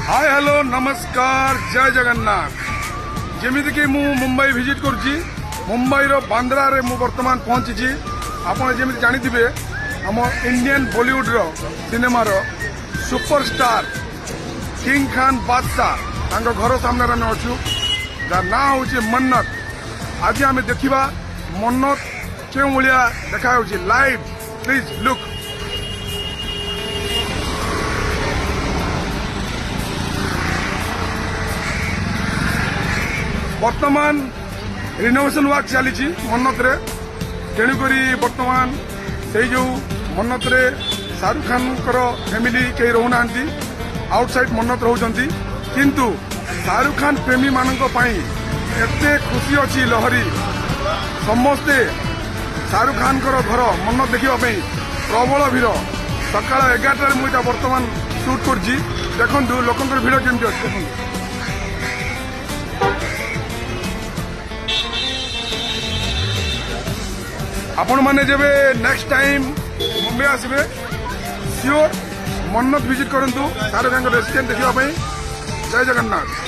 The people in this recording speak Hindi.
हाय हेलो नमस्कार जय जगन्नाथ जमीक कि मुंबई विजिट करुच्ची मुंबईर बांद्रा रे मु वर्तमान पहुंची आपड़ जमी जानी आम इंडियन बॉलीवुड रो सिनेमार सुपरस्टार किंग खान बादशाह घर सामने आम अच्छू जार ना हूँ मन्नत। आज आम देखा मन्नत क्यों भाया देखा लाइव प्लीज लुक। वर्तमान रिनोवेशन वर्क चली मन्नत रे तेणुक वर्तमान से जो मन्नत रे शाहरुख खान फैमिली कई रोना आउटसाइड मन्नत रोचंती किंतु शाहरुख खान प्रेमी मानक एते खुशी अच्छी लहरी समस्ते शाहरुख खान घर मन्नत देखा प्रबल भीड़ सका 11टार मुझे वर्तमान सुट कर देखु लोकंर भीड़ केमती अच्छे देखो। आपण मैंने जब नेक्स्ट टाइम मुंबई आसबे सियोर मन्नत विजिट करूँ शाहरुख खान रेस्टोरेंट देखा जय जगन्नाथ।